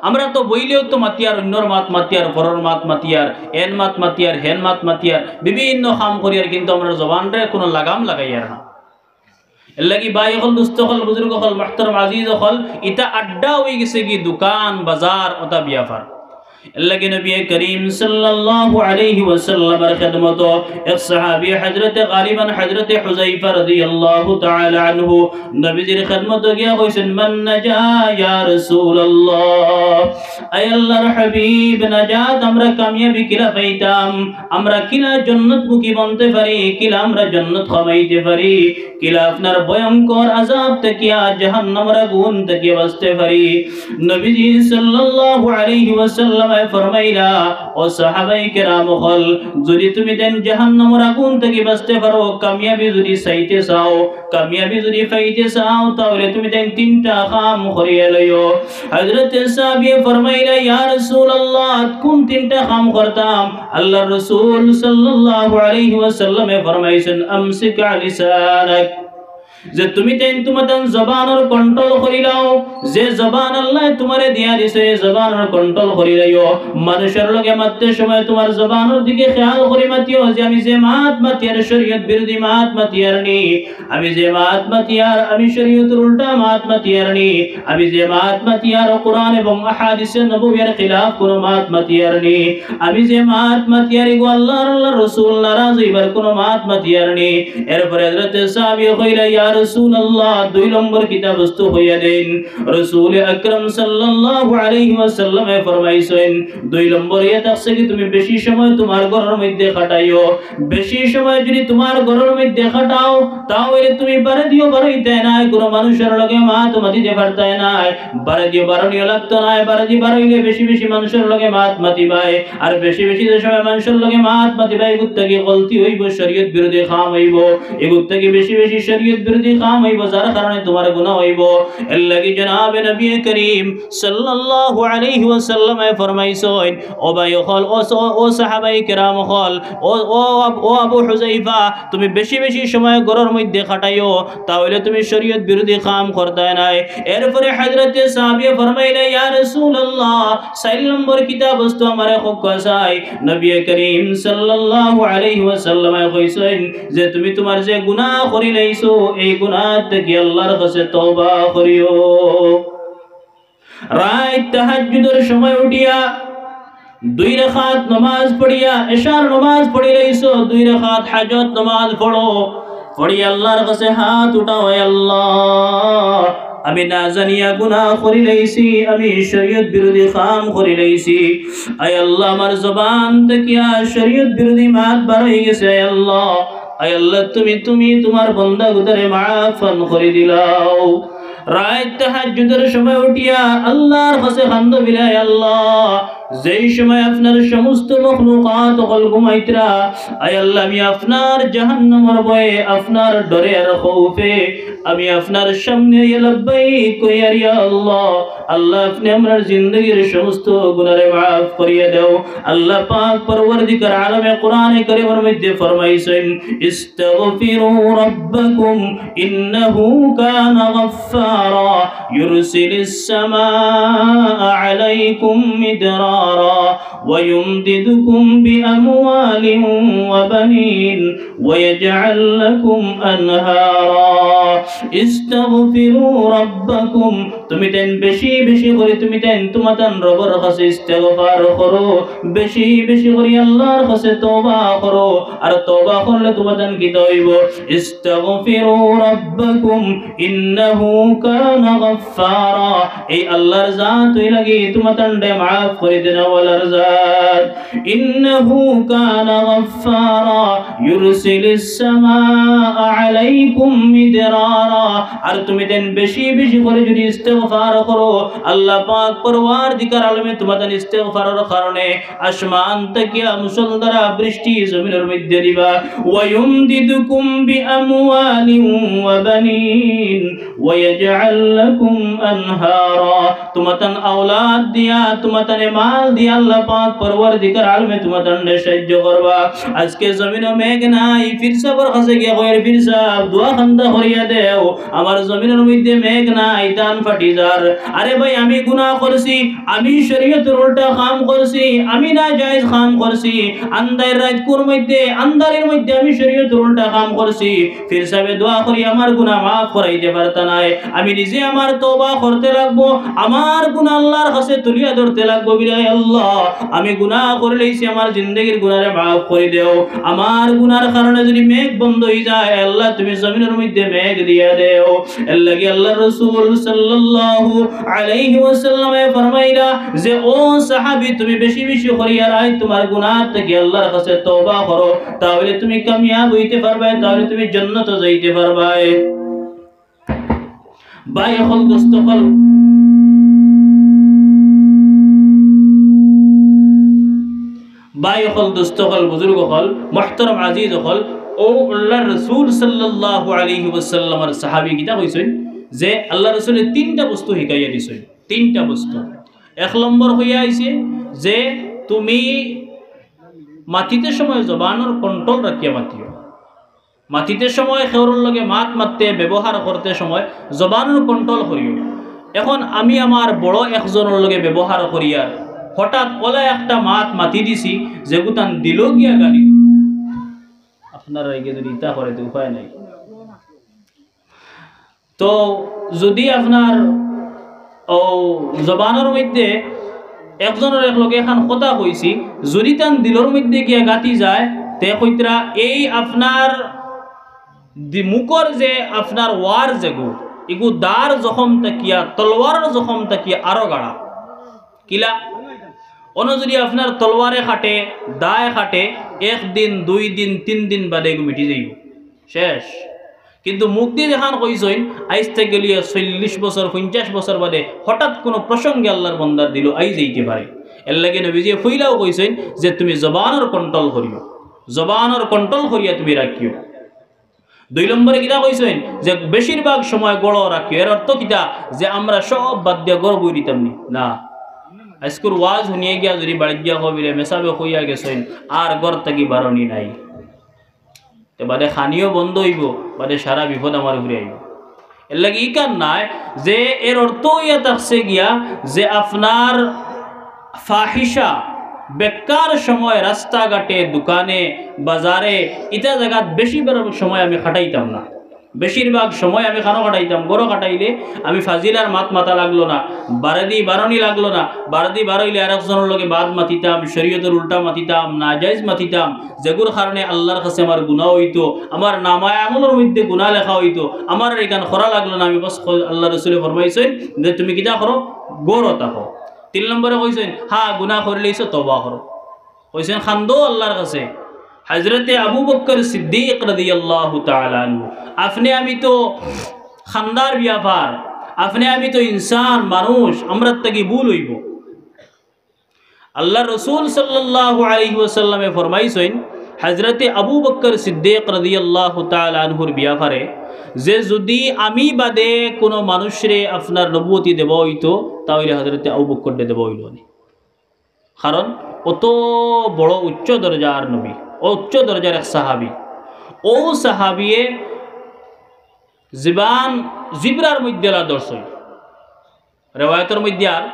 আমরা তো বইলেও তো মাতিয়ার অন্যর মাত মাতিয়ার পরর মাত মাতিয়ার এন মাত মাতিয়ার হেন মাত মাতিয়ার বিভিন্ন কাম করিয়ার, কিন্তু আমরা জবানরে কোনো লাগাম লাগাইয়ার না। এর লাগি ভাই হল, দুস্থ হল, বুজুর্গ হল, মুহতারাম আজিজ হল, ইটা আড্ডা হয়ে গেছে কি দোকান বাজার ওটা বিয়াফার। लगे नबी करीम सल्लल्लाहु अलैहि वसल्लम खिदमत एक सहाबी हजरत गालिबन हजरत हुज़ैफा रदियल्लाहु ताला अन्हु नबी जी खिदमत गया कइसन मन नजा या रसूल अल्लाह, ay আল্লাহর হাবিব নাজাত আমরা কামিয়াবি কিলা পাইতাম, আমরা কিলা জান্নাত মুখী বনতে পারি, কিলা আমরা জান্নাত কামাইতে পারি, কিলা আপনার ভয়ঙ্কর আযাব থেকে জাহান্নামের আগুন থেকে বাঁচতে পারি। নবীজি সাল্লাল্লাহু আলাইহি ওয়াসাল্লাম ফরমাইলা, ও সাহাবায়ে কেরাম হল, যদি তুমি দেন জাহান্নামের আগুন থেকে বাঁচতে পারো, কামিয়াবি যদি চাইতে চাও, কামিয়াবি যদি পাইতে চাও, তাহলে তুমি দেন তিনটা কাম করিয়া লইও। হযরত সাহাবী ফরমাইলা, ইয়া রাসূলুল্লাহ কোন তিনটা কাম করতাম? আল্লাহর রাসূল সাল্লাল্লাহু আলাইহি ওয়াসাল্লাম ফরমাইছেন, আমসিক লিসানাক, যে তুমি তেন তোমাদের জবানের কন্ট্রোল করি লাও, যে জবান আল্লাহ তোমারে দিয়া দিছে জবানের কন্ট্রোল করি লাইও। মানুষের লগে মারতে সময় তোমার জবানের দিকে খেয়াল করি মাতিও, যে আমি যে মাত মাতিয়ার শরীয়ত বিরোধী মাত মাতিয়ার নি, আমি যে মাত মাতিয়ার আমি শরীয়তের উল্টা মাত মাতিয়ার নি, আমি যে মাত মাতিয়ার কোরআন এবং আহাদিসে নবুয়ির খিলাফ কোন মাত মাতিয়ার নি, আমি যে মাত মাতিয়ার গো আল্লাহর রাসূল নারাজ হইবার কোন মাত মাতিয়ার নি। এরপরে হযরত সাহাবী কইলা, ইয়া রাসূলুল্লাহ দুই নম্বর কিতাব বস্তু হইয়া দেন। রাসূল আকরাম সাল্লাল্লাহু আলাইহি ওয়াসাল্লাম ফরমাইছেন, দুই নম্বর ইয়া থাকছে কি তুমি বেশি সময় তোমার ঘরের মধ্যে কাটাইও, বেশি সময় যদি তোমার ঘরের মধ্যে কাটাও তাহলে তুমি বারে দিও বারইতে নাই, কোন মানুষের লগে মাত মাতিতে পারতাই নাই, বারে দিও বারনিও লাগতো না, বারে দি বারইলে বেশি বেশি মানুষের লগে মাত মাতিবাই, আর বেশি বেশি যে সময় মানুষের লগে মাত মাতিবাই গুত্তাকি গলতি হইব, শরীয়ত বিরোধী কাম হইব, এগুত্তাকি বেশি বেশি শরীয়ত বিরোধী কাম হইব, যার কারণে তোমার গুনাহ হইব। এর লাগি জনাব নবী করিম সাল্লাল্লাহু আলাইহি ওয়াসাল্লাম ফরমাইছেন, ও ভাই হল, ও সাহাবায়ে কেরাম হল, ও আবু হুযাইফা তুমি বেশি বেশি সময় ঘরের মধ্যে কাটাইও, তাহলে তুমি শরীয়ত বিরোধী কাম করতে নাই। এরপরে হযরত সাহাবী ফরমাইলেন, ইয়া রাসূলুল্লাহ 4 নম্বর কিতাব বস্তু আমারে হক চাই। নবী করিম সাল্লাল্লাহু আলাইহি ওয়াসাল্লাম কইছেন যে তুমি তোমার যে গুনাহ করি লাইছো এই গুনাহ থেকে আল্লাহর কাছে তওবা করিও। রাত তাহাজ্জুদের সময় উঠিয়া 2 রাকাত নামাজ পড়িয়া ইশার নামাজ পড়ি লাইছো, 2 রাকাত হাজত নামাজ পড়ো, পড়ি আল্লাহর কাছে হাত উঠাও, হে আল্লাহ আমি না জানিয়া গুনাহ করি লাইছি, আমি শরীয়ত বিরোধী কাম করি লাইছি, আয় আল্লাহ আমার জবান থেকে শরীয়ত বিরোধী মাত বার হয়ে গেছে, আয় আল্লাহ, আয় আল্লাহ তুমি তোমার বান্দা গুদারে মাফ করে দিলাও। রাত তাহাজ্জুদের সময় উঠিয়া আল্লাহর কাছে কান্দ বিলায়, আল্লাহ যেই সময় আপনার সমস্ত মখলুকাত হল ঘুমাইতরা, আয় আল্লাহ আমি আপনার জাহান্নামের ভয়ে আপনার ডরে আর খৌফে আমি আপনার সামনে লাব্বাইক কইয়া, ইয়া আল্লাহ, আল্লাহ আপনি আমার জিন্দেগীর সমস্ত গুনাহ মাফ করিয়া দাও। আল্লাহ পাক পরওয়ারদিগার আলমে কোরআনে কারীমের মধ্যে ফরমাইছেন, ইস্তাগফিরু রাব্বাকুম ইন্নাহু কানা গাফফারা ইউরসিলিস সামাআ আলাইকুম মিদরারা ওয়া ইউমদিদুকুম বিআমওয়ালিন ওয়া বানিন ওয়া ইয়াজআল লাকুম আনহারা। ইস্তাগফিরু রাব্বাকুম, তুমি দেন বেশি বেশি করে তুমি দেন তোমাদের রবের কাছে ইস্তিগফার করো, বেশি বেশি করে আল্লাহর কাছে তওবা করো, আর তওবা করলে তোমাদের কি হইব? ইস্তাগফিরু রাব্বাকুম ইন্নাহু কানা গাফফারা, এই আল্লাহর জাত হই লাগি তোমাদের মাফ করে দেন ওয়ালার জাত। ইন্নাহু কানা গাফফারা ইউরসিলিস সামাআ আলাইকুম মিদরারা, আর তুমি দেন বেশি বেশি করে যদি ইস্তিগফার করো আল্লাহ পাক পরওয়ারদিগার আলমে তোমাদের ইস্তিগফারের কারণে আসমান থেকে মুসলধারা বৃষ্টি জমিনের মধ্যে দিবা। ওয়া ইউমদিদুকুম বিআমওয়ালিন ওয়া বানিন ওয়া ইয়াজআল লাকুম আনহারা, তোমাদের আওলাদ দিয়া তোমাদের মাল দিয়া আল্লাহ পাক পরওয়ারদিগার আলমে তোমাদের সাহায্য করবা। আজকে জমিনে মেঘ নাই, পীর সাহেবের কাছে গিয়ে কইর, পীর সাহেব দোয়া খান্দা করিয়া দেও, আমার জমিনের মধ্যে মেঘ নাই, ধান ফাটি যার আরে ভাই আমি গুনাহ করছি আমি শরীয়তের উল্টা কাম করছি আমি না জায়েজ কাম করছি আন্দার রাত কোর মধ্যে আন্দারের মধ্যে আমি শরীয়তের উল্টা কাম করছি ফির সাহেব দোয়া করি আমার গুনাহ maaf করাইতে পারতা নাই আমি নিজে আমার তওবা করতে লাগবো আমার গুনাহ আল্লাহর কাছে তুলিয়া ধরতে লাগবো বিরাই আল্লাহ আমি গুনাহ করলেইছি আমার জিন্দেগীর গুনাহরে maaf করে দাও আমার গুনার কারণে যদি মেঘ বন্ধ হয়ে যায় আল্লাহ তুমি জমিনের মধ্যে মেঘ দিয়া দাও এর লাগি আল্লাহর রাসূল সাল্লাল্লাহু আলাইহি ওয়াসাল্লামে ফরমাইলা যে ও সাহাবী তুমি বেশি বেশি করিয়া রাই তোমার গুনাহ থেকে আল্লাহর কাছে তওবা করো তাহলে তুমি কামিয়াব হইতে পারবে তাহলে তুমি জান্নাতে যাইতে পারবে ভাই হল দোস্ত হল ভাই হল দোস্ত হল বুজুর্গ হল মুহতারাম আজিজ হল ও আল্লাহর রাসূল সাল্লাল্লাহু আলাইহি ওয়াসাল্লামের সাহাবী কিতা কইছেন যে আল্লাহর রাসূলের তিনটা বস্তু শিখাইয়া দিছেন তিনটা বস্তু এক নম্বর হইয়া আইছে যে তুমি মাটিতে সময় জবানের কন্ট্রোল রাখিয়া মাতিও মাটিতে সময় খেউর লগে মাততে ব্যবহার করতে সময় জবানের কন্ট্রোল করিও এখন আমি আমার বড় একজনের লগে ব্যবহার করিয়া হঠাৎ ওলা একটা মাতি দিছি যেগুতান দিল গিয়া গালি আপনারা এগিয়ে যদি ইতা করে তো উপায় নাই তো যদি আপনার ও জবানের মধ্যে একজনের এক লগে এখন কথা কইছি যদি তান দিলর মধ্যে গিয়া গাতি যায় তে কইতরা এই আপনার মুখর যে আপনার ওয়ার যেগু এগু দার জখম তাকিয়া তলোয়ারের জখম তাকিয়া আরো গাড়া কিলা অন্য যদি আপনার তলোয়ারে খাটে দায় খাটে একদিন দুই দিন তিন দিন বাদে এগু মিটি যাইব শেষ কিন্তু মুখ দিয়ে দেখান কইসইন আইজ থেকে গেলিয়ে 40 বছর 50 বছর বাদে হঠাৎ কোনো প্রসঙ্গে আল্লাহর বন্দার দিল আই যাইতে পারে এর লাগে নবীজি ফইলাও কইসইন যে তুমি জবানের কন্ট্রোল করিও জবানের কন্ট্রোল করিয়া তুমি রাখিও দুই নম্বরে কিতা কইসইন যে বেশিরভাগ সময় গড় রাখিও এর অর্থ কিতা যে আমরা সব বাদ দিয়া গড় বই দিতাম না আজকের ওয়াজ শুনিয়ে গিয়া যদি বাড়ি গিয়া কবিলে মেসাবে কইয়া গেছেন আর গড় থাকি বারণী নাই বাদে খানিও বন্ধ হইব বাদে সারা বিপদ আমার ঘুরে আইব এর লাগে ই কার নাই যে এর অর্থ ইয়া থাকছে গিয়া যে আপনার ফাহিশা বেকার সময় রাস্তাঘাটে দোকানে বাজারে ইটা জায়গা বেশিরভাগ সময় আমি খাটাইতাম না বেশিরভাগ সময় আমি খানো কাটাইতাম গরো কাটাইলে আমি ফাজিলার মাতা লাগলো না বারণী লাগলো না বারদি বারইলে আর একজনের লগে বাদ মাতিতাম শরীয়তের উল্টা মাতিতাম নাজায়েজ মাতিতাম যেগুর কারণে আল্লাহর কাছে আমার গুনাহ হইতো আমার নামায় আমলের মধ্যে গুনাহ লেখা হইতো আমার এখান খরা লাগলো না আমি বস আল্লাহ রাসূল ফরমাইছেন যে তুমি কিটা করো গরো তাকো তিন নম্বরে কইছেন হ্যাঁ গুনাহ করলেইছো তওবা করো কইছেন খান্দো আল্লাহর কাছে হযরতে আবু বকর সিদ্দিক রাদিয়াল্লাহু তাআলা আনহু আপনি আমি তো খানদার ব্যাপার আপনি আমি তো ইনসান মানুষ আমরা তাকি ভুল হইব আল্লাহ রাসূল সাল্লাল্লাহু আলাইহি ওয়াসাল্লামে ফরমাইছেন হযরতে আবু বকর সিদ্দিক রাদিয়াল্লাহু তাআলা আনহুর ব্যাপারে যে যদি আমি বাদে কোনো মানুষরে আপনার নবুয়তি দেব হইতো তাহলে হযরতে আবু বকর দেব হইল না কারণ অত বড় উচ্চ দরজার নবী উচ্চ দরজার এক সাহাবী ও সাহাবিয়ে জীবান জিবরার মধ্যে দর্শন রেওয়ায়তের মধ্যে আর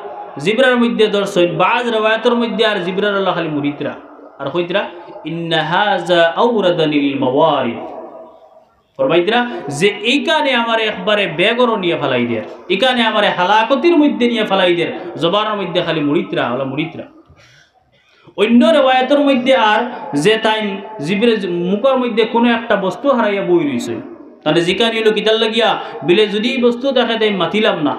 জিবরার মধ্যে দর্শন বাজ রেওয়ায়তের মধ্যে আর জিবরার আল্লাহ খালি মুরিদরা আর কইতরা ইন্না হাযা আওরাদানিল মাওয়ারিদ ফরমাইতরা যে এইখানে আমার একবারে বেগর নিয়ে ফেলাই দের এখানে আমার হালাকতির মধ্যে নিয়ে ফেলাই দের জবানের মধ্যে খালি মুরিদরা ওলা মুরিদরা অন্য রেওয়ায়তের মধ্যে আর যে তাই জিবরের মুখের মধ্যে কোনো একটা বস্তু হারাইয়া বই রইছে তাহলে জিকা নিল কিতার লাগিয়া বিলে যদি বস্তু দেখে তাই মাতিলাম না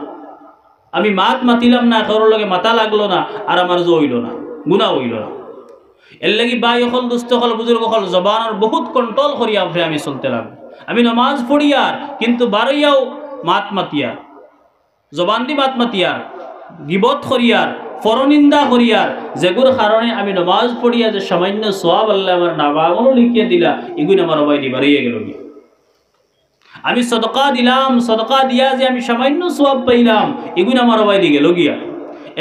আমি মাতিলাম না কারোর লগে মাথা লাগলো না আর আমার জো হইল না গুনাহ হইল না এর লাগি বাই হল দুস্থ হল বুজুর্গ হল জবানের বহুত কন্ট্রোল করিয়া উঠে আমি চলতে লাগবো আমি নামাজ পড়িয়ার কিন্তু বারইয়াও মাতিয়ার জবান দি মাতিয়ার গিবত করিয়ার পরনিন্দা করিয়ার যেগুর কারণে আমি নামাজ পড়িয়া যে সামান্য সওয়াব আল্লাহ আমার নাবাগনও লিখিয়ে দিলা এগুলো আমার অবাই দি বাড়িয়ে গেল আমি সদকা দিলাম সদকা দিয়া যে আমি সামান্য সওয়াব পাইলাম এগুলো আমার অবাই দি গেল গিয়া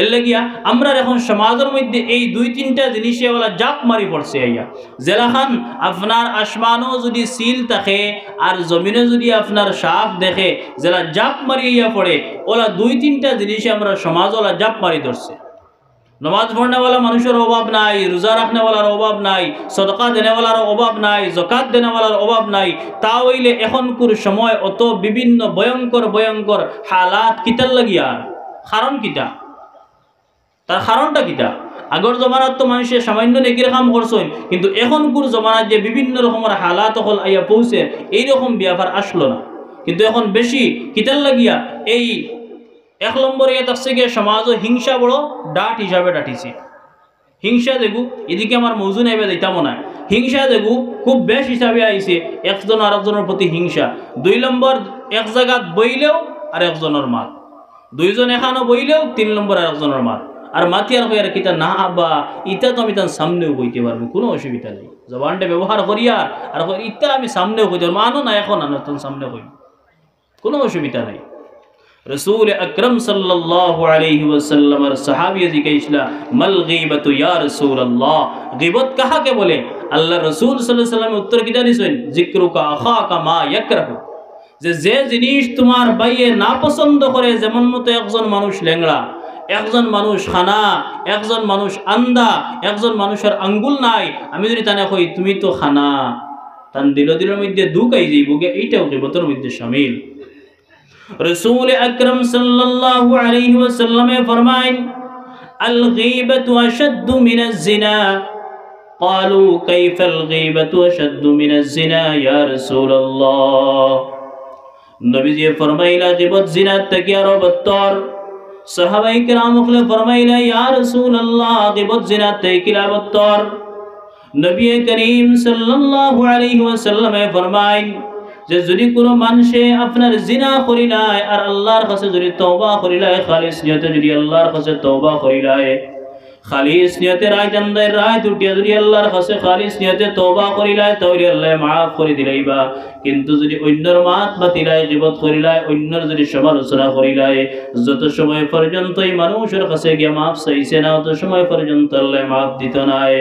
এর লাগিয়া আমরা এখন সমাজের মধ্যে এই দুই তিনটা জিনিসে ওলা জাপ মারি পড়ছে আইয়া জেলাখান আপনার আসমানও যদি সিল থাকে আর জমিনে যদি আপনার সাফ দেখে জেলা জাপ মারিয়া পড়ে ওলা দুই তিনটা জিনিসে আমরা সমাজ ওলা জাপ মারি ধরছে। নমাজ পড়নেওয়ালা মানুষের অভাব নাই, রোজা রাখনেওয়ালার অভাব নাই, সদকা দেনেওয়ালার অভাব নাই, জকাত দেনেওয়ালার অভাব নাই। তা হইলে এখনকার সময় অত বিভিন্ন ভয়ঙ্কর ভয়ঙ্কর হালাত কিতার লাগিয়া, কারণ কিতা, তার কারণটা কিতা? আগর জমানাত তো মানুষের সামান্য নেকির কাম করছেন, কিন্তু এখনকার জমানাত যে বিভিন্ন রকমের হালাত হল আইয়া পৌঁছে এইরকম ব্যাপার আসলো না। কিন্তু এখন বেশি কিতার লাগিয়া এই এক নম্বরে থাকছে গিয়ে সমাজও হিংসা বড় ডাট হিসাবে ডাটিছে। হিংসা দেখু এদিকে আমার মৌজু নাইবে দিতাম না, হিংসা দেখু খুব বেশ হিসাবে আইছে, একজন আরেকজনের প্রতি হিংসা। দুই নম্বর এক জায়গাত বইলেও আর একজনের মাত, দুইজন এখানো বইলেও তিন নম্বর আর একজনের মাত। আর মাতিয়ার হয়ে আর কিতা না বা ইটা তো আমি তার সামনেও বইতে পারবো, কোনো অসুবিধা নেই। জবানটা ব্যবহার করিয়া আর ইটা আমি সামনেও কইতে পারবো, আনো না এখন আনো তোর সামনে কই, কোনো অসুবিধা নাই। রসুল আকরম সাল্লাল্লাহু আলাইহি ওয়াসাল্লামের সাহাবী জিজ্ঞাসা মাল গীবাতু ইয়া রাসূলুল্লাহ, গীবত কাহাকে বলে? আল্লাহ রাসূল সাল্লাল্লাহু আলাইহি ওয়াসাল্লাম উত্তর কি জানিছেন? যিকরুকা আখাকা মা ইয়াকরাহু, যে জিনিস তোমার বাইয়ে না পছন্দ করে, যেমন মতো একজন মানুষ লেংড়া, একজন মানুষ খানা, একজন মানুষ আন্দা, একজন মানুষের আঙ্গুল নাই, আমি যদি তানে কই তুমি তো খানা, তান দিলের মধ্যে দুঃখ আই যাইব, এইটাও গীবতের মধ্যে শামিল। रसूल अकरम सल्लल्लाहु अलैहि वसल्लम फरमाएं अल गीबतु अशद्दु मिनज जिना, क़ालू कैफ़ल गीबतु अशद्दु मिनज जिना या रसूलल्लाह। नबी जी फरमाइला गीबत जिना तक यारो बत्तर। सहाबाए किराम ने फरमाइला या रसूलल्लाह गीबत जिना तक किला बत्तर। नबी करीम सल्लल्लाहु अलैहि वसल्लम फरमाएं যে যদি কোনো মানুষে আপনার জিনা করিলায় আর আল্লাহর কাছে যদি তওবা করিলায়, খালিস নিয়তে যদি আল্লাহর কাছে তওবা করিলায়, খালিস নিয়তে রায় জান্দায় রায় দুটিয়া যদি আল্লাহর কাছে খালিস নিয়তে তওবা করিলায়, তাহলে আল্লাহ মাফ করে দিলাইবা। কিন্তু যদি অন্যর মাত বাতিলায়, গীবত করিলায়, অন্যর যদি সমালোচনা করিলায়, যত সময় পর্যন্ত এই মানুষের কাছে গিয়ে মাফ চাইছে না, তত সময় পর্যন্ত আল্লাহ মাফ দিত নাই।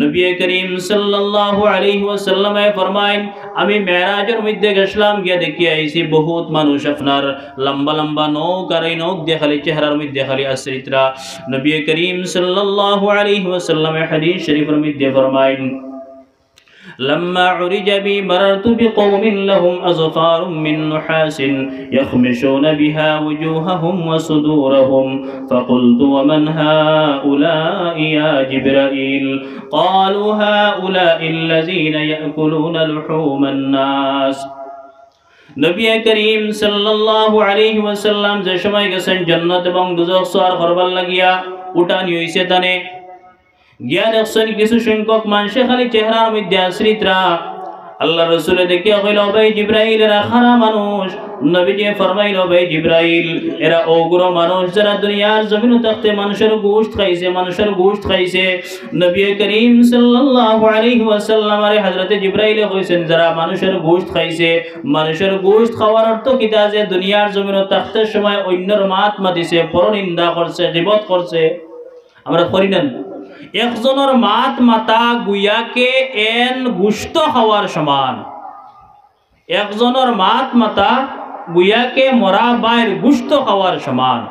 নবী করিম সাল্লাল্লাহু আলাইহি ওয়াসাল্লাম ফরমায়েন আমি মেরাজের মধ্যে গেছিলাম, গিয়ে দেখি আইছি বহুত মানুষ আপনার লম্বা লম্বা নখ, আর এই নখ দিয়ে খালি চেহারার মধ্যে খালি আশ্রিতরা। নবী করিম সাল্লাল্লাহু আলাইহি ওয়াসাল্লাম হাদিস শরীফের মধ্যে ফরমায়েন لما عرج بي مررت بقوم لهم أظفار من نحاس يخمشون بها وجوههم وصدورهم فقلت ومن هؤلاء يا جبرائيل؟ قالوا هؤلاء الذين يأكلون لحوم الناس। নবী করিম সাল্লাল্লাহু আলাইহি ওয়াসাল্লাম যে সময় গেছেন জান্নাত এবং দুজখ সওয়ার করবার লাগিয়া উঠানি হইছে, তানে গিয়া দেখছেন কিছু সংখ্যক মানুষে খালি চেহারার মধ্যে আশ্রিতরা। আল্লাহ রসুলে দেখিয়া কইল ভাই জিব্রাইল এরা খারা মানুষ। নবীজি ফরমাইল ভাই জিব্রাইল এরা অগ্র মানুষ, যারা দুনিয়ার জমিনে থাকতে মানুষের গোশত খাইছে, মানুষের গোশত খাইছে। নবী করিম সাল্লাল্লাহু আলাইহি ওয়াসাল্লাম আরে হযরত জিব্রাইল কইছেন যারা মানুষের গোশত খাইছে, মানুষের গোশত খাওয়ার অর্থ কিতা যে দুনিয়ার জমিনে থাকতে সময় অন্যর মাত মাতিছে, পরনিন্দা করছে, গীবত করছে। আমরা করি না? একজনের মাত মাতা গুয়াকে এন গুস্ত খাওয়ার সমান, একজনের মাত মাতা গুয়াকে মরা বাইর গুস্ত খাওয়ার সমান।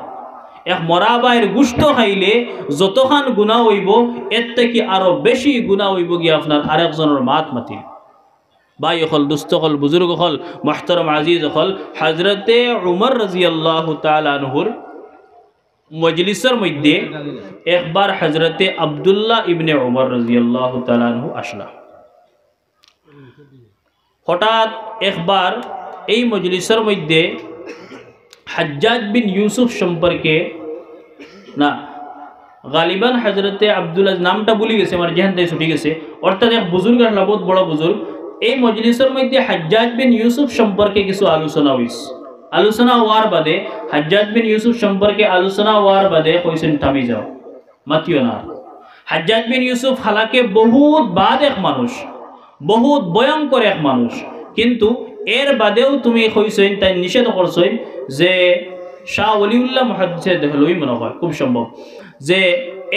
এক মরা বাইর গুস্ত খাইলে যতখান গুনাহ হইব এর থেকে আরো বেশি গুনাহ হইব গিয়ে আপনার আরেকজনের মাত মাতি। ভাই হল, দুস্থ হল, বুজুর্গ হল, মুহতারাম আজিজ হল, হযরতে উমর রাদিয়াল্লাহু তাআলা আনহুর মজলিসের মধ্যে একবার হযরতে আব্দুল্লাহ ইবনে উমর রাদিয়াল্লাহু তাআলা আনহু আসলা। হঠাৎ একবার এই মজলিসের মধ্যে হাজ্জাজ বিন ইউসুফ সম্পর্কে না, গালিবান হযরতে আব্দুল্লাহ নামটা ভুলে গেছে, আমার জেহেন থেকে ছুটি গেছে, অর্থাৎ এক বুজুর্গ আসলা, বহুত বড় বুজুর্গ। এই মজলিসের মধ্যে হাজ্জাজ বিন ইউসুফ সম্পর্কে কিছু আলোচনা হইছে। আলোচনা হওয়ার বাদে হাজ্জাজ বিন ইউসুফ সম্পর্কে আলোচনা হওয়ার বাদে কইছেন থামি যাও, মাতিও না। হাজ্জাজ বিন ইউসুফ হালাকে বহুত বাদ এক মানুষ, বহুত ভয়ঙ্কর এক মানুষ, কিন্তু এর বাদেও তুমি কইছেন তাই নিষেধ করছেন যে শাহ ওলিউল্লাহ মুহাদ্দিসে দেহলই মনে হয় খুব সম্ভব যে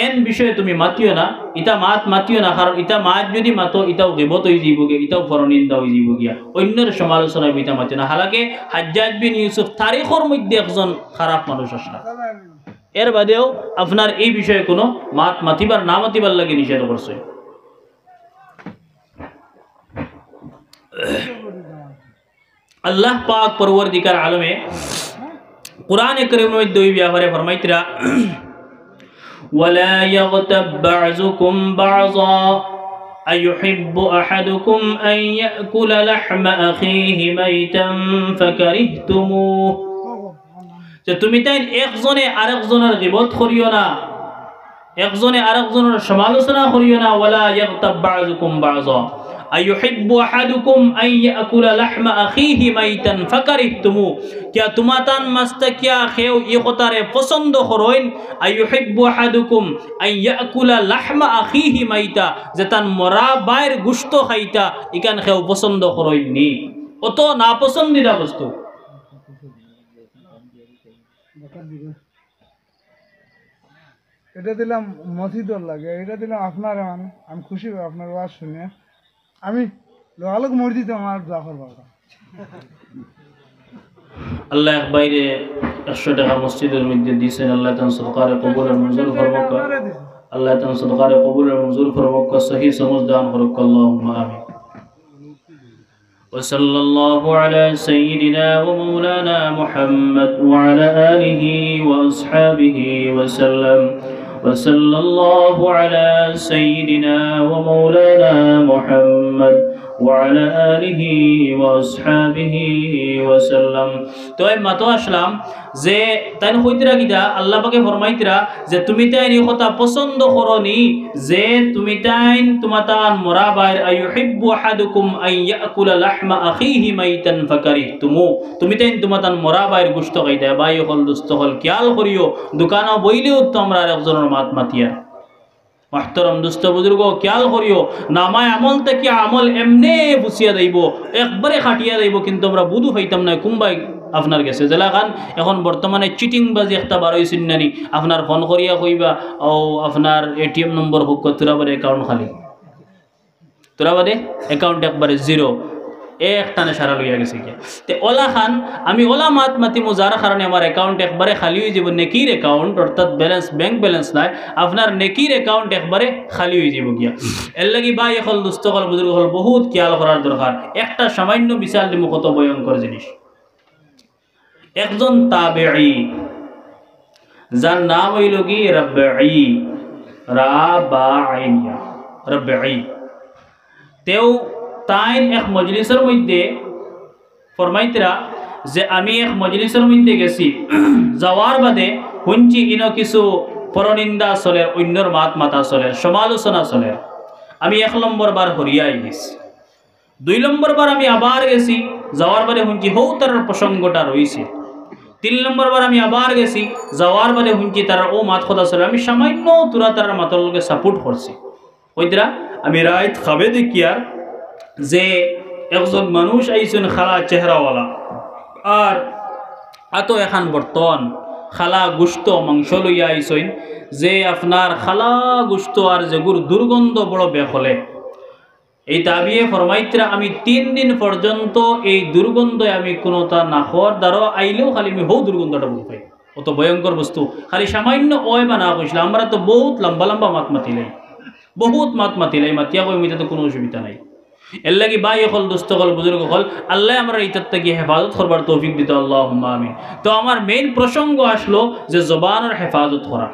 এন বিষয়ে তুমি মাতিও না, ইটা মাতিও না, কারণ ইটা মাত যদি মাতো ইটাও গিবত হয়ে যাইব গিয়া, ইটাও ফরনিন্দা হয়ে যাইব গিয়া, অন্যের সমালোচনায় ইটা মাতিও না। হালাকে হাজ্জাজ বিন ইউসুফ তারিখের মধ্যে একজন খারাপ মানুষ আসলা, এর বাদেও আপনার এই বিষয়ে কোনো মাতিবার না মাতিবার লাগে নিষেধ করছে। আল্লাহ পাক পরওয়ারদিগার আলমে কুরআনে কারীমের মধ্যে ওই ব্যাপারে ফরমাইতরা ওয়ালা ইয়াগতাব বা'যুকুম বা'যা আইয়ুহিব্বু আহাদুকুম আন ইয়াকুলা লাহমা আখিহি মাইতান ফাকারিহতুমুহ, যে তুমি তাই একজনে আরেকজনের গীবত করিও না, একজনে আরেকজনের সমালোচনা করিও না। ওয়ালা ইয়াগতাব বা'যুকুম বা'যা আইয়ুহিব্বু আহাদুকুম আন ইয়াকুলা লাহমা আখিহি মাইতান ফাকারিহতুমু, কিয়া তুমাতান মাস্তাকিয়া খেও ই কথারে পছন্দ করইন। আইয়ুহিব্বু আহাদুকুম আন ইয়াকুলা লাহমা আখিহি মাইতা, যে তান মরা বাইর গোশত খাইতা ইকান খেও পছন্দ করইন নি, অত না পছন্দিদা বস্তু। এটা দিলাম মসজিদর লাগে, এটা দিলাম আপনার, আমি খুশি আপনার ওয়াজ শুনে, আমি লোক মসজিদে আমার দোয়া করবো। আল্লাহ এক বাইরে 100 টাকা মসজিদের মধ্যে দিয়েছেন, আল্লাহ তান সদকারে কবুল মঞ্জুর ফরমাক, আল্লাহ তান সদকারে কবুল মঞ্জুর ফরমাক, সহি সমঝ দান করুক, আল্লাহুম্মা আমিন। وصلى الله على سيدنا ومولانا محمد وعلى آله وأصحابه وسلم، وصلى الله على سيدنا ومولانا محمد وعلى آله وأصحابه وسلم। তো এই মাতো আসলাম যে তাই হইতরা গিদা আল্লাহ পাকে ফরমাইতরা যে তুমি তাই এই কথা পছন্দ করনি, যে তুমি তাই তুমাতান মরা বাইর আইয়ুহিব্বু আহাদুকুম আন ইয়াকুলা লাহমা আখিহি মাইতান ফাকারিহতুমু, তুমি তাই তুমাতান মরা বাইর গোশত খাইতা, বাই হল দুস্থ হল খেয়াল করিও, দোকানও বইলেও তোমরা একজনের মাতিয়া। محترم دوست বুজুর্গ খেয়াল করিও, নামায় আমল থেকে আমল এমনে বুঝিয়া দেব, একবারে খাটিয়া দেব, কিন্তু আমরা বুধু পাইতাম না কুম্বাই আপনার কাছে জেলা খান। এখন বর্তমানে চিটিং বাজি একটা বার হয়েছিল নানি, আপনার ফোন করিয়া কইবা ও আপনার এটিএম নম্বর হোক, তোরা বাদে অ্যাকাউন্ট খালি, তোরা বাদে অ্যাকাউন্ট একবারে জিরো, একটানে সারা লইয়া গেছে গিয়া। তে ওলা খান আমি ওলা মাতিমু যার কারণে আমার অ্যাকাউন্ট একবারে খালি হয়ে যাব, নেকির অ্যাকাউন্ট, অর্থাৎ ব্যালেন্স ব্যাংক ব্যালেন্স নাই, আপনার নেকির অ্যাকাউন্ট একবারে খালি হয়ে যাব গিয়া। এর লাগি ভাই হল দুস্থ হল বুজুর্গ হল বহুত খেয়াল করার দরকার। একটা সামান্য মিসাল দিমু কত ভয়ঙ্কর জিনিস। একজন তাবেঈ যার নাম হইল কি রাবঈ, রাবাঈয়া রাবঈ, তেও তাইন এক মজলিসের মধ্যে ফরমাইতরা যে আমি এক মজলিসের মধ্যে গেছি, যাওয়ার বাদে শুনছি ইনো কিছু পরনিন্দা চলের, অন্যর মাতা চলের, সমালোচনা চলের। আমি 1 নম্বর বার হরিয়াই গেছি, 2 নম্বর বার আমি আবার গেছি, যাওয়ার বাদে শুনছি হৌ তার প্রসঙ্গটা রয়েছে, 3 নম্বর বার আমি আবার গেছি, যাওয়ার বাদে শুনছি তার ও মাত কথা চলে। আমি সামান্য তোরা তার মাতলকে সাপোর্ট করছি। ওইতরা আমি রাইত খাবে দেখিয়ার যে একজন মানুষ আইসুন খালা চেহারাওয়ালা, আর আতো এখন বর্তন খালা গুস্ত মাংস লইয়া আইসইন, যে আপনার খালা গুস্ত আর যেগুর দুর্গন্ধ বড় বেখলে। এই তাবিয়ে ফরমাইতরা আমি 3 দিন পর্যন্ত এই দুর্গন্ধ আমি কোনো তা না খাওয়ার দ্বারা আইলেও খালি আমি হৌ দুর্গন্ধটা বুঝ পাই, অত ভয়ঙ্কর বস্তু। খালি সামান্য ওই বা না কইছিলাম, আমরা তো বহুত লম্বা লম্বা মাত মাতিলাই, বহুত মাত মাতিলাই, মাতিয়া কই মিটাতে কোনো অসুবিধা নাই। এর লাগি ভাই হল দুস্থ হল বুজুর্গ হল আল্লাহ আমরা এইটার থেকে হেফাজত করবার তৌফিক দিত, আল্লাহুম্মা আমিন। তো আমার মেইন প্রসঙ্গ আসলো যে জবানের হেফাজত করা।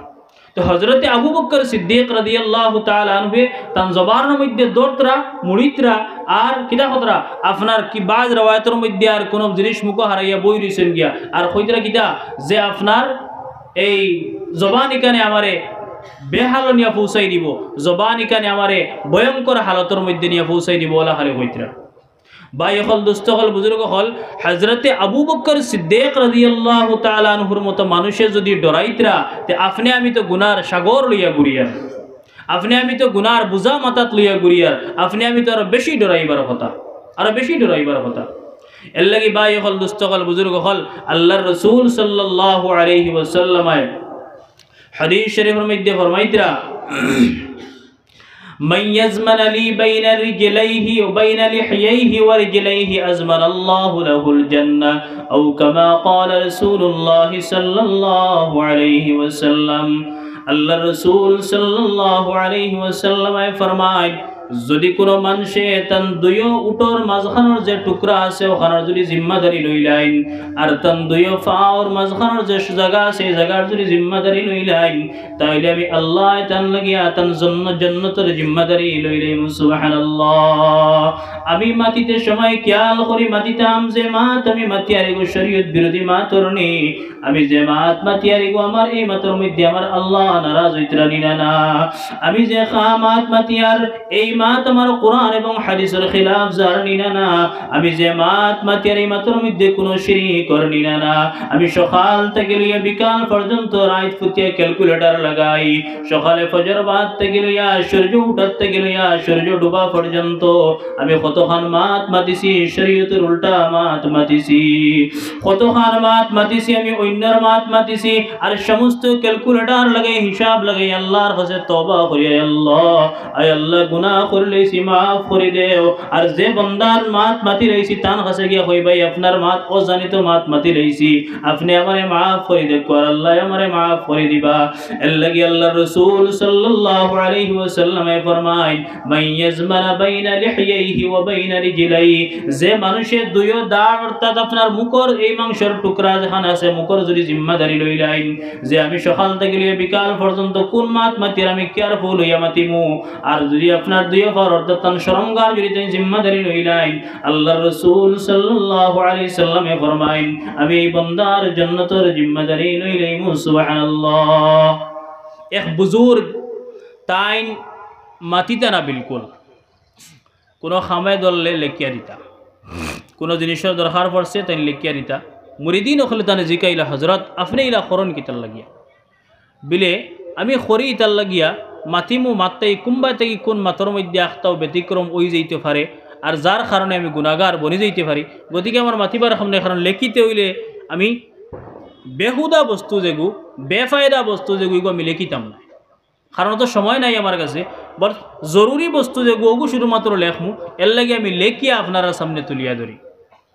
তো হজরতে আবু বকর সিদ্দিক রাদিয়াল্লাহু তাআলা আনহু তান জবানের মধ্যে দর্তরা মুড়িতরা আর কিতা কতরা আপনার কি বাজ রওয়ায়াতের মধ্যে আর কোন জিনিস মুখ হারাইয়া বই রইছেন গিয়া, আর কইতরা কিতা যে আপনার এই জবান এখানে আমারে বেহাল নিয়ে পৌঁছাই দিব, জবান এখানে আমারে ভয়ঙ্কর হালতের মধ্যে নিয়ে পৌঁছাই দিব, ওলা খালি কইতরা। ভাই হল দুস্থ হল বুজুর্গ হল হজরতে আবু বকর সিদ্দিক রাদিয়াল্লাহু তাআলা আনহুর মতো মানুষে যদি ডরাইতরা, তে আপনি আমি তো গুনার সাগর লইয়া ঘুরিয়ার, আপনি আমি তো গুনার বুঝা মাথাত লইয়া ঘুরিয়ার, আপনি আমি তো আরো বেশি ডরাইবার কথা, আরো বেশি ডরাইবার কথা। এর লাগি ভাই হল দুস্থ হল বুজুর্গ হল আল্লাহর রাসূল সাল্লাল্লাহু আলাইহি ওয়াসাল্লাম হাদিস শরীফের মধ্যে ফরমাইতরা من يزمن لي بين رجليه وبين لحييه ورجليه أزمن الله له الجنة أو كما قال رسول الله صلى الله عليه وسلم الله الرسول صلى الله عليه وسلم فرمائے যদি কোনো মানুষে তান দুইও উটোর মাঝখানোর যে টুকরা আছে ওখানের যদি জিম্মাদারি লইলাইন আর তান দুইও ফাওর মাঝখানোর যে জায়গা আছে এই জায়গার যদি জিম্মাদারি লইলাইন তাইলে আমি আল্লাহ তান লাগিয়া তান জান্নাতের জিম্মাদারি লইলাইম সুবহানাল্লাহ। আমি মাটিতে সময় খেয়াল করি মাটিতে আম যে মাত আমি মাতিয়ারি গো শরীয়ত বিরোধী মাতরনি আমি যে মাতিয়ারি গো আমার এই মাতর মধ্যে আমার আল্লাহ নারাজ হইতরানি না আমি যে খামাত মাতিয়ার এই মাত আমার কোরআন এবং হাদিসের খিলাফ জানি না আমি যে মাতিয়ার এই মাতর মধ্যে কোনো শিরিক করনি না আমি সকাল থেকে লইয়া বিকাল পর্যন্ত রাত ফুটিয়ে ক্যালকুলেটর লাগাই সকালে ফজর বাদ থেকে লইয়া সূর্য উঠার থেকে লইয়া সূর্য ডুবা পর্যন্ত আমি কতখান মাতিছি শরীয়তের উল্টা মাতিছি কতখান মাতিছি আমি অন্যর মাতিছি আর সমস্ত ক্যালকুলেটর লাগাই হিসাব লাগাই আল্লাহর কাছে তওবা করি আল্লাহ আয় আল্লাহ গুনাহ করলেছি মাফ করে দেও আর যে বান্দার মাতি রইছি তার কাছে গিয়া কই ভাই আপনার অজানিত মাতি রইছি আপনি আমারে মাফ করে দেন কর আল্লাহ আমারে মাফ করে দিবা এর লাগি আল্লাহর রাসূল সাল্লাল্লাহু আলাইহি ওয়াসাল্লাম ফরমায় মান ইয়াজমানা বাইনা লিহইহি ওয়া বাইনা রিজলাইহি যে মানুষের দুইও দাঁড় অর্থাৎ আপনার মুখর এই মাংসের টুকরা যেখানে আছে মুখর যদি জিম্মাদারি লইলাইন যে আমি সকাল থেকে লিয়ে বিকাল পর্যন্ত কোন মাতির আমি কেয়ারফুল হইয়া মাতিমু আর যদি আপনার দুইও পর অর্থাৎ তান শরমগার যদি জিম্মাদারি লইলাইন আল্লাহর রাসূল সাল্লাল্লাহু আলাইহি সাল্লাম ফরমায় আমি এই বান্দার জান্নাতের জিম্মাদারি লইলাইম সুবহানাল্লাহ। এক বুজুর্গ তাইন মাতিতা না বিলকুল কোনো খামে দললে লেখিয়া দিতা কোনো জিনিসের দরকার পড়ছে তাই লেখিয়া দিতা মুরিদিন ওখলে তানে জিকাইলা হজরত আপনি ইলা খরণ কিতাল লাগিয়া বিলে আমি খরি ইতাল লাগিয়া মাতিমু মাত্তাই কুম্বা থেকে কোন মাতর মধ্যে আখতাও ব্যতিক্রম ওই যাইতে পারে আর যার কারণে আমি গুনাহগার বনি যাইতে পারি গতিকে আমার মাতিবার সামনে কারণ লেখিতে হইলে আমি বেহুদা বস্তু যেগু বেফায়দা বস্তু যেগু এগু আমি লেখিতাম না কারণ তো সময় নাই আমার কাছে বট জরুরি বস্তু যেগু ওগু শুধুমাত্র লেখমু এর লাগে আমি লেখিয়া আপনারা সামনে তুলিয়া ধরি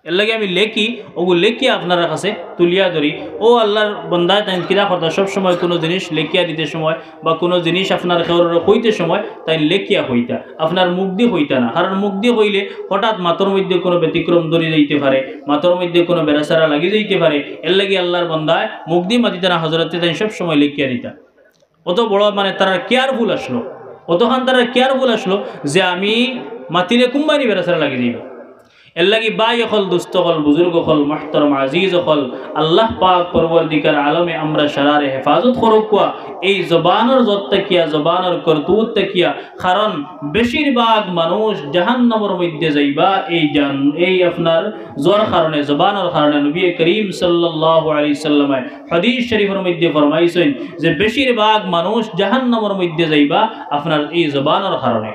এর লাগে আমি লেখি ওগু লেখিয়া আপনার কাছে তুলিয়া ধরি ও আল্লাহর বন্দায় তাই কিরা কথা সবসময় কোনো জিনিস লেখিয়া দিতে সময় বা কোনো জিনিস আপনার খেয়ার হইতে সময় তাই লেখিয়া হইতা আপনার মুখ দিয়ে হইতা না কারণ মুখ দিয়ে হইলে হঠাৎ মাতর মধ্যে কোনো ব্যতিক্রম ধরে যাইতে পারে মাতর মধ্যে কোনো বেড়াচারা লাগিয়ে যাইতে পারে এর লাগে আল্লাহর বন্দায় মুখ দিয়ে মাতিতে না হজরতে তাই সবসময় লেখিয়া দিতা অত বড় মানে তারা কেয়ারফুল আসলো অতখান তারা কেয়ারফুল আসলো যে আমি মাতিলে কুম্বানি বেড়াচারা লাগিয়ে দিই এর লাগি বাই হল দুস্থ হল বুজুর্গ হল মুহতারাম আজিজ হল আল্লাহ পাক পরবর্তীকার আলমে আমরা সারারে হেফাজত করুকা এই জবানের যত কিয়া জবানের করতুত কিয়া কারণ বেশিরভাগ মানুষ জাহান্নামের মধ্যে যাইবা এই আপনার জোর কারণে জবানের কারণে নবী করিম সাল্লাল্লাহু আলাইহি সাল্লাম হাদিস শরীফের মধ্যে ফরমাইছেন যে বেশিরভাগ মানুষ জাহান্নামের মধ্যে যাইবা আপনার এই জবানের কারণে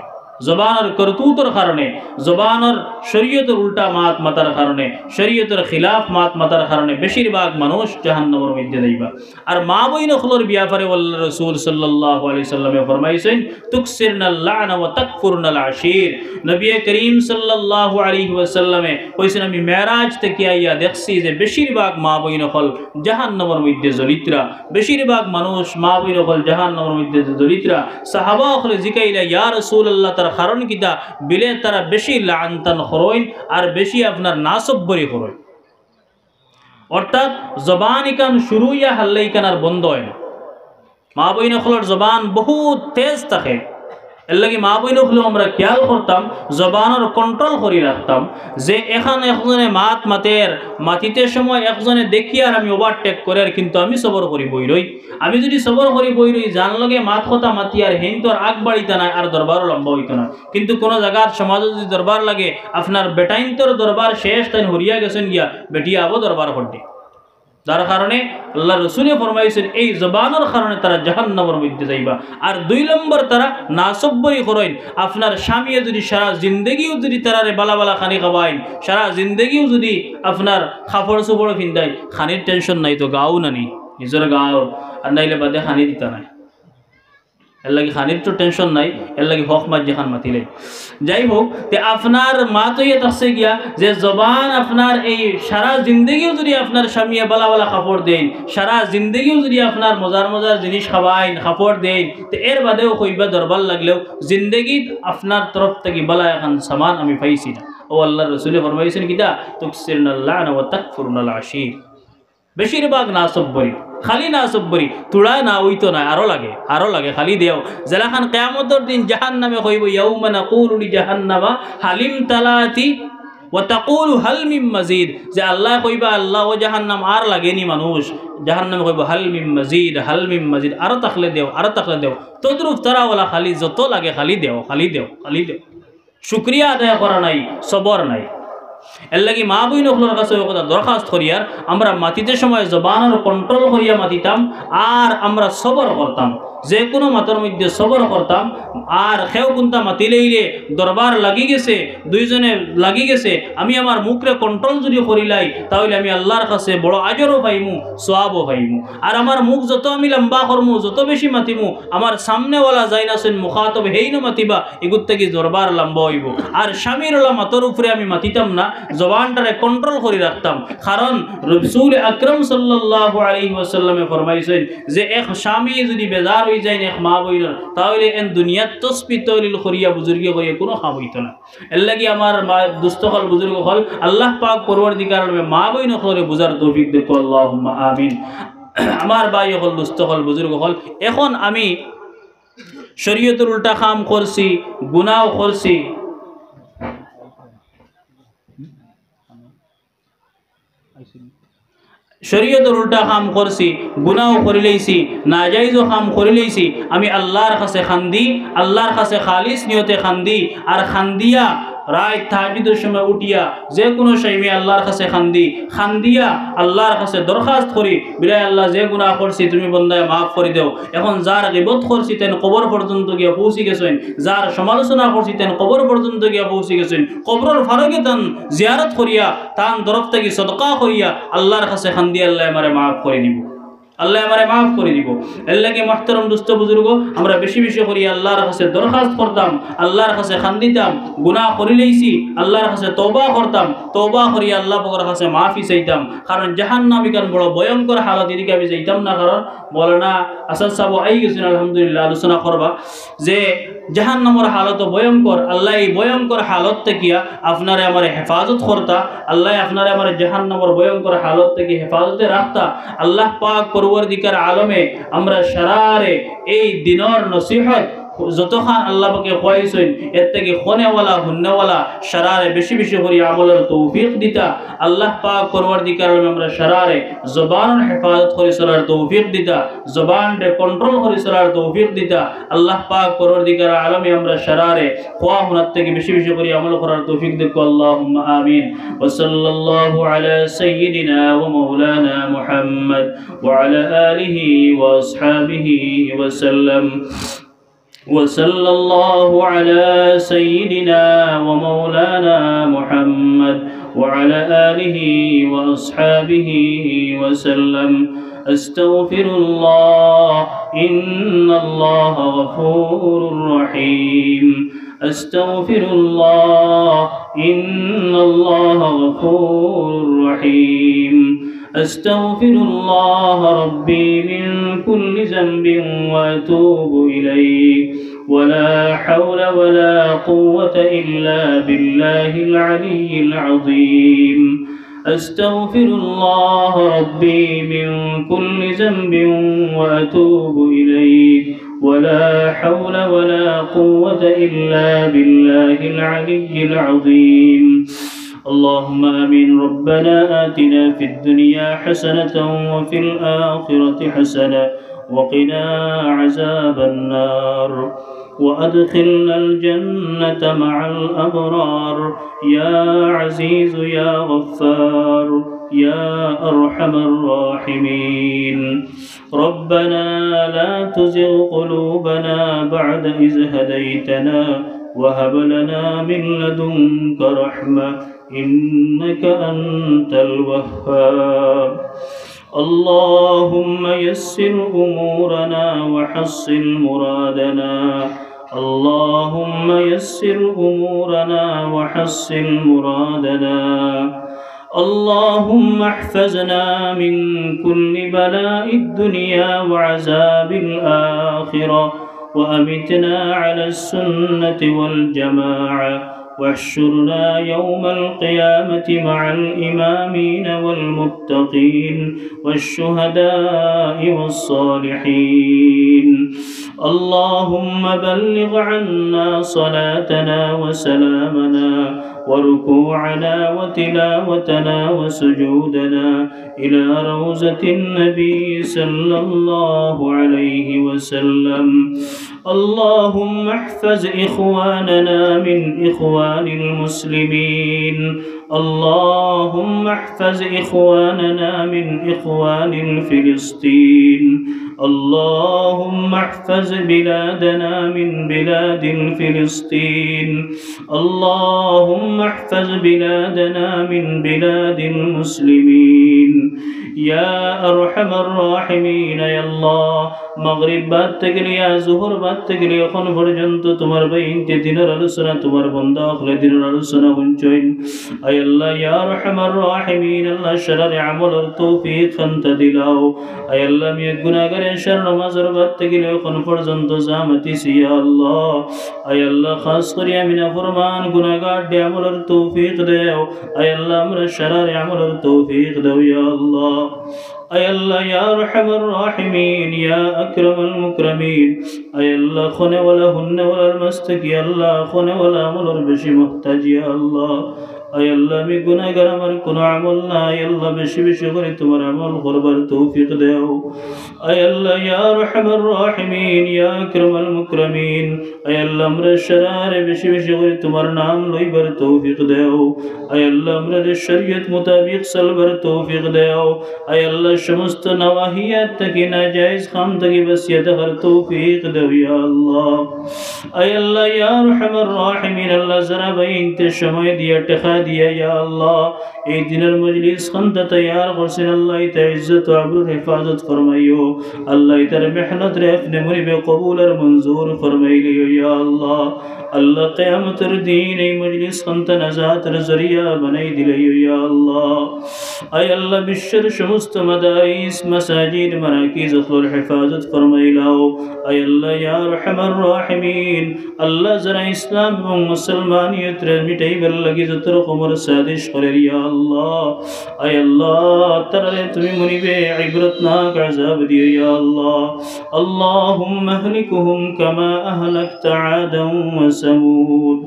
জবানের করতুতের কারণে জবানের শরীয়তের উল্টা মাতার কারণে শরীয়তের খিলাফ মাতার কারণে বেশিরভাগ মানুষ জাহান্নামের মধ্যে যাইবা আর মা বইন হলর ব্যাপারে আল্লাহ রাসূল সাল্লাল্লাহু আলাইহি সাল্লামে ফরমাইছেন তুকসিরনাল লা'না ওয়া তাকফুরনাল আশীর নবী করিম সাল্লাল্লাহু আলাইহি ওয়াসাল্লামে কইছেন আমি মেরাজ থেকে আইয়া দেখছি যে বেশিরভাগ মা বইন হল জাহান্নামের মধ্যে জড়িতরা বেশিরভাগ মানুষ মা বইন হল জাহান্নামের মধ্যে জড়িতরা সাহাবা হলে জিকাইলা ইয়া রাসূলুল্লাহ কারণ কিতা বিলে তারা বেশি লাআনতান খরইন আর বেশি আপনার নাসব্বরি খরইন অর্থাৎ জবান ইকান শুরু ইয়া হাল্লা ইকান আর বন্ধ হয় না মা বইন হলর জবান বহুত তেজ থাকে এর লাগি মা বইন হলো আমরা খেয়াল করতাম জবানের কন্ট্রোল করে রাখতাম যে এখানে একজনে মাতিতে সময় একজনে দেখি আর আমি ওভারটেক করে আর কিন্তু আমি সবর করি বই রই আমি যদি সবর করি বই রই জান লগে মাত কথা মাতি আর হেন তো আগ বাড়িতে না আর দরবারও লম্বা হইতো না কিন্তু কোনো জায়গার সমাজে যদি দরবার লাগে আপনার বেটাইন তোর দরবার শেষ তাই হরিয়া গেছেন গিয়া বেটিয়া আবো দরবার করতে যার কারণে আল্লাহ রসুলে ফরমাইছেন এই জবানের কারণে তারা জাহান্নামের মধ্যে যাইবা। আর 2 নম্বর তারা নাসব্বরি করেন। আপনার স্বামীয়ে যদি সারা জিন্দগিও যদি তারারে বালা বালা খানি খাওয়াইন, সারা জিন্দগিও যদি আপনার কাপড় চোপড় পিন্ধাই, খানির টেনশন নাই তো গাও নানি নিজের গাও, আর নাইলে বাদে খানি দিতা নাই, এর লাগে খানির তো টেনশন নাই, এর লাগে হক মাত যেখান মাতিলে। যাই হোক, তে আপনার মা তো ইয়ে থাকছে গিয়া যে জবান আপনার এই সারা জিন্দগিও যদি আপনার স্বামীয়ে বালা বালা কাপড় দেন, সারা জিন্দগিও যদি আপনার মজার মজার জিনিস খাওয়াইন কাপড় দেন, তো এর বাদেও কইবা দরবার লাগলেও জিন্দগিত আপনার তরফ থেকে বালা এখন সামান আমি পাইছি না। ও আল্লাহর রাসূল ফরমাইছেন কিতা তুকসিরনাল লা'না ওয়া তাকফুরনাল আশীর। বেশিরভাগ নাসব্বরি, খালি নাসব্বরি, তুড়া না হইতো না, আরো লাগে খালি দেও। যেলাখান কিয়ামতের দিন জাহান্নামে কইব ইয়াউমা নাকুলু লি জাহান্নামা হালিম তালাতি ওয়া তাকুলু হাল মিম মাজিদ, যে আল্লাহ কইবা আল্লাহ ও জাহান্নাম আর লাগেনি মানুষ, জাহান্নামে কইব হাল মিম মাজিদ, হাল মিম মাজিদ, আরো তাকলে দেও, আরো তাকলে দেও। তদ্রুপ তারা ওলা খালি যত লাগে খালি দেও, খালি দেও, খালি দেও। শুকরিয়া আদায় করা নাই, সবর নাই। এর লাগি মা বইন হলোর কাছে কথা দরখাস্ত করিয়ার আমরা মাতিতে সময় জবানের কন্ট্রোল করিয়া মাতিতাম, আর আমরা সবর করতাম, যে কোনো মাতার মধ্যে সবর করতাম। আর খেও কোনটা মাতিলেইলে দরবার লাগি গেছে, দুইজনে লাগি গেছে, আমি আমার মুখরে কন্ট্রোল যদি করিলাই তাহলে আমি আল্লাহর কাছে বড় আজরও পাইমু, সোয়াবও পাইমু। আর আমার মুখ যত আমি লম্বা করমু, যত বেশি মাতিমু, আমার সামনেওয়ালা যাই নাছেন মুখাতব হেইনো মাতিবা, এগুর থেকে দরবার লম্বা হইব। আর স্বামীর ওলা মাতর উপরে আমি মাতিতাম না, জবানটারে কন্ট্রোল করে রাখতাম। কারণ রাসূল আকরাম সাল্লাল্লাহু আলাইহি ওয়াসাল্লামে ফরমাইছেন যে এক স্বামী যদি বেজার হয়ে যায় এক মা বইনার, তাহলে এন দুনিয়াত তসবি তলিল করিয়া বুজুর্গি করিয়া কোনো কাম হইতো না। এর লাগি আমার মা দুস্থকল বুজুর্গ হল আল্লাহ পাক পরওয়ারদিগার মা বইন হলরে বুঝার তৌফিক দেখো, আল্লাহুম্মা আমিন। আমার ভাই হল দুস্থকল বুজুর্গ হল, এখন আমি শরীয়তের উল্টা কাম করছি, গুনাহ করছি, শরীয়তের উল্টা কাম করছি, গুনাহ করে লইছি, নাজায়েজ কাম করে লইছি, আমি আল্লাহর কাছে খান্দি, আল্লাহর কাছে খালিস নিয়তে খান্দি। আর খান্দিয়া রাত তাহাজ্জুদের সময় উঠিয়া যে কোনো টাইমে আল্লাহর কাছে খান্দিয়া আল্লাহর কাছে দরখাস্ত করি, বিলাই আল্লাহ যে গুনাহ করছি তুমি বন্দায় মাফ করে দেও। এখন যার গীবত করছি তেন কবর পর্যন্ত গিয়া পৌঁছে গেছেন, যার সমালোচনা করছি তেন কবর পর্যন্ত গিয়া পৌঁছে গেছেন, কবরের ফারকে তান জিয়ারত করিয়া তান তরফ থেকে সদকা করিয়া আল্লাহর কাছে খান্দিয়া আল্লাহ আমারে মাফ করে দিব, আল্লাহ আমারে মাফ করে দিব। এর লাগে মুহতারাম দুস্থ বুজুর্গ, আমরা বেশি বেশি করি আল্লাহর কাছে দরখাস্ত করতাম, আল্লাহর কাছে খান্দিতাম, গুনাহ করি লইছি আল্লাহর কাছে তওবা করতাম, তওবা করি আল্লাহ পাকের কাছে মাফি চাইতাম। কারণ জাহান্নামী কারণ বড় ভয়ঙ্কর হালত, এদিকে আমি যাইতাম না। কারণ মৌলানা আসাদ সাহেব আই গেছেন আলহামদুলিল্লাহ আলোচনা করবা যে জাহান্নামের হালত ভয়ঙ্কর। আল্লাহ এই ভয়ঙ্কর হালত থেকে আপনারে আমার হেফাজত করতা, আল্লাহ আপনারে আমার জাহান্নামের ভয়ঙ্কর হালত থেকে হেফাজতে রাখতা। আল্লাহ পাক পরওয়ারদিগার আলমে আমরা সারারে এই দিনের নসিহত যতখান আল্লাহ পাকে খোয়াইছেন, এর থেকে খনেওয়ালা হুন্নেওয়ালা সারারে বেশি বেশি করে আমলের তৌফিক দিতা। আল্লাহ পাক পরওয়ারদিগার আলমে আমরা সারারে জবানের হেফাজত করে চলার তৌফিক দিতা, জবানরে কন্ট্রোল করে চলার তৌফিক দিতা। আল্লাহ পাক পরওয়ারদিগার আলমে আমরা সারারে খোয়া হুনার থেকে বেশি বেশি করে আমল করার তৌফিক দেখো, আল্লাহুম্মা আমিন। ওয়া সাল্লাল্লাহু আলা সাইয়্যিদিনা ওয়া মাওলানা মুহাম্মদ ওয়া আলা আলিহি ওয়া আসহাবিহি ওয়া সাল্লাম। وصلى الله على سيدنا ومولانا محمد وعلى آله وأصحابه وسلم. أستغفر الله إن الله غفور رحيم. أستغفر الله إن الله غفور رحيم. أستغفر الله ربي من كل ذنب وأتوب إليه. ولا حول ولا قوة إلا بالله العلي العظيم. أستغفر الله ربي من كل ذنب وأتوب إليه. ولا حول ولا قوة إلا بالله العلي العظيم. اللهم آمين. ربنا آتنا في الدنيا حسنة وفي الآخرة حسنة وقنا عذاب النار وأدخلنا الجنة مع الأبرار يا عزيز يا غفار يا أرحم الراحمين. ربنا لا تزغ قلوبنا بعد إذ هديتنا وهب لنا من لدنك رحمة إنك أنت الوهاب. اللهم يسر أمورنا وحصل مرادنا. اللهم يسر أمورنا وحصل مرادنا. اللهم احفظنا من كل بلاء الدنيا وعذاب الآخرة وأمتنا على السنة والجماعة واحشرنا يوم القيامة مع الإمامين والمتقين والشهداء والصالحين. اللهم بلغ عنا صلاتنا وسلامنا وركوعنا وتلاوتنا وسجودنا إلى روزة النبي صلى الله عليه وسلم. اللهم احفظ إخواننا من إخوان المسلمين. اللهم احفظ إخواننا من إخوان فلسطين. اللهم احفظ بلادنا من بلاد فلسطين. اللهم احفظ بلادنا من بلاد المسلمين. يا أرحم الراحمين. يا الله مغرب বাদ থেকে লিয়া জোহর বাদ থেকে লিয়া এখন পর্যন্ত তোমার বাইনতে দিনের আলোচনা তোমার বান্দা হলে দিনের আলোচনা শুনছেন। আয় আল্লাহ ইয়া আরহামার রাহিমিন। আল্লাহ শররে আমলের তৌফিক খান্তা দিলাও। আয় আল্লাহ আমি গুনাহগার এশার নামাজের বাদ থেকে লিয়া এখন পর্যন্ত জামাতিছি ইয়া আল্লাহ। আয় আল্লাহ খাস করে আমি নাফরমান গুনাহগার দে আমলের তৌফিক দেও। আয় আল্লাহ আমরা শররে আমলের তৌফিক দাও ইয়া আল্লাহ। أي الله يا أرحم الراحمين يا أكرم المكرمين. أي الله خن ولا هن ولا المستك يا الله خن ولا ملر بشي محتاج يا الله. أي الله مي গুনাহগার আমার কোনো আমল নাই আল্লাহ বেশি বেশি করে তোমার আমল করবার তৌফিক দাও। أي الله يا أرحم الراحمين يا أكرم المكرمين. أي الله আমরা শরারে বেশি বেশি করে তোমার নাম লইবার তৌফিক দাও। أي الله আমরা শরীয়ত মোতাবেক চলবার তৌফিক দাও। أي الله সমস্ত নওয়াহিয়াত থেকে নাজায়েজ কাম থেকে বাঁচিয়ে থাকার তৌফিক দাও ইয়া আল্লাহ। أي الله يا أرحم الراحمين. আল্লাহ যারা বাইনতে সময় দিয়া টাকা দিয়া ইয়া আল্লাহ এই দিনের মজলিস খানটা তৈয়ার করছেন আল্লাহ ইতা ইজ্জত ও আবরুর হেফাজত ফরমাইও। আল্লাহ ইতার মেহনত রে আপনি মুরিবে কবুল আর মঞ্জুর ফরমাইলিও ইয়া আল্লাহ। আল্লাহ কিয়ামতের দিন এই মজলিস খানটা নাজাতের জরিয়া বানাই দিলিও ইয়া আল্লাহ। আয় আল্লাহ বিশ্বের সমস্ত মাদারিস মাসাজিদ মারাকিজ ওর হেফাজত ফরমাইলাও। আয় আল্লাহ ইয়া আরহামার রাহিমিন। আল্লাহ যারা ইসলাম এবং মুসলমানিয়ত মিটাইবার লাগি যত রকমের সাজিশ করে ইয়া আল্লাহ। আয় আল্লাহ তারে তুমি মুনিবে ইবরতনাক আযাব দিও ইয়া আল্লাহ। اللهم اهلكهم كما أهلكت عادا وثمود.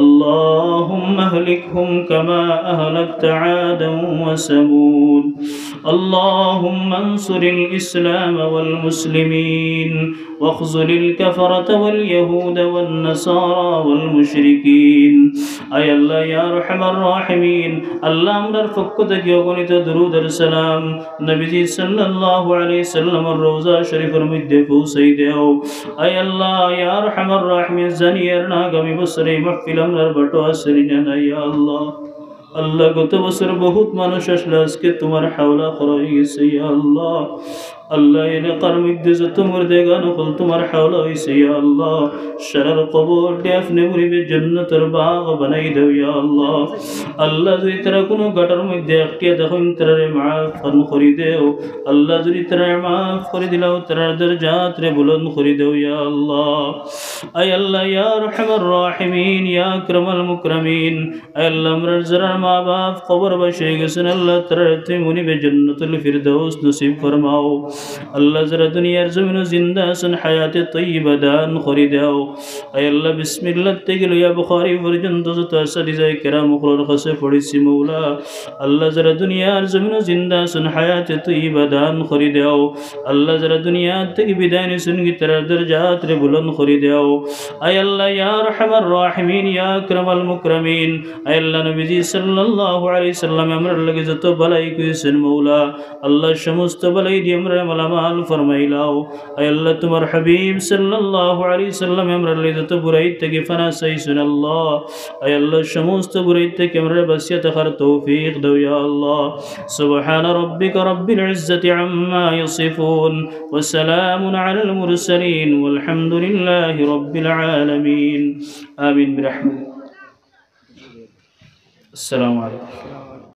اللهم اهلكهم كما أهلكت عادا وثمود. اللهم انصر الإسلام والمسلمين واخذل الكفرة واليهود والنصارى والمشركين. أي الله يا أرحم الراحمين. الله أمر فكتك يغنيت درود السلام نبي صلى الله عليه وسلم الروزة شريف المدفو سيده. أي الله يا أرحم الراحمين. زنيرنا قمي بصري محفل أمر بطو أسرنا يا الله. আল্লাহ গত বছর বহুত মানুষ আসলে আজকে তোমার হাওলা করা হয়েছে ইয়া আল্লাহ। আল্লাহ এলাকার মধ্যে যত মুর্দেগান হল তোমার হাওলা হয়েছে ইয়া আল্লাহ। সারার কবর আপনি মুরিবে জান্নাতের বাগ বানাই দাও ইয়া আল্লাহ। আল্লাহ যদি তারা কোনো গাটার মধ্যে একটিয়া দেখুন তারে মাফ করে দেও। আল্লাহ যদি তারা মাফ করে দিলাও তার দরজাত রে বুলন্দ করে দেও ইয়া আল্লাহ। আয় আল্লাহ ইয়া আরহামার রাহিমিন ইয়া আকরামাল মুকরামিন। আয় আল্লাহ আমরার যারা মা বাপ কবর বসে গেছেন আল্লাহ তারা তুমি মুনিবে জান্নাতুল ফিরদাউস নসিব ফরমাও। আল্লাহ যারা দুনিয়ার জমিনে জিন্দা আছেন হায়াতে তৈয়বা দান করে দাও আয় আল্লাহ বিসমিল্লাহ থেকে লইয়া বুখারী পর্যন্ত যত আসাদিজায়ে কেরাম ওগুলোর কাছে পড়েছি মৌলা আল্লাহ যারা দুনিয়ার জমিনে জিন্দা আছেন হায়াতে তৈয়বা দান করে দাও আল্লাহ যারা দুনিয়া থেকে বিদায় নিছেন তার দরজাত রে বুলন্দ করে দাও আয় আল্লাহ ইয়া আরহামার রাহিমিন ইয়া আকরামাল মুকরামিন আয় আল্লাহ নবীজি সাল্লাল্লাহু আলাইহি সাল্লাম আমরার লাগি যত বালাই কইছেন মৌলা আল্লাহ সমস্ত বালাই দিয়ে আমরা মালামাল ফরমাইলাও আয় আল্লাহ তোমার হাবিব সাল্লাল্লাহু আলাইহি সাল্লাম আমরার লাগি যত বুরাই থেকে ফানা চাইছেন আল্লাহ আয় আল্লাহ সমস্ত বুরাই থেকে আমরা বাঁচিয়ে থাকার তৌফিক দাও ইয়া আল্লাহ সুবহান রাব্বিকা রাব্বিল ইজ্জাতি আম্মা ইয়াসিফুন ওয়া সালামুন আলাল মুরসালিন والحمد لله رب العالمين آمين برحمته السلام عليكم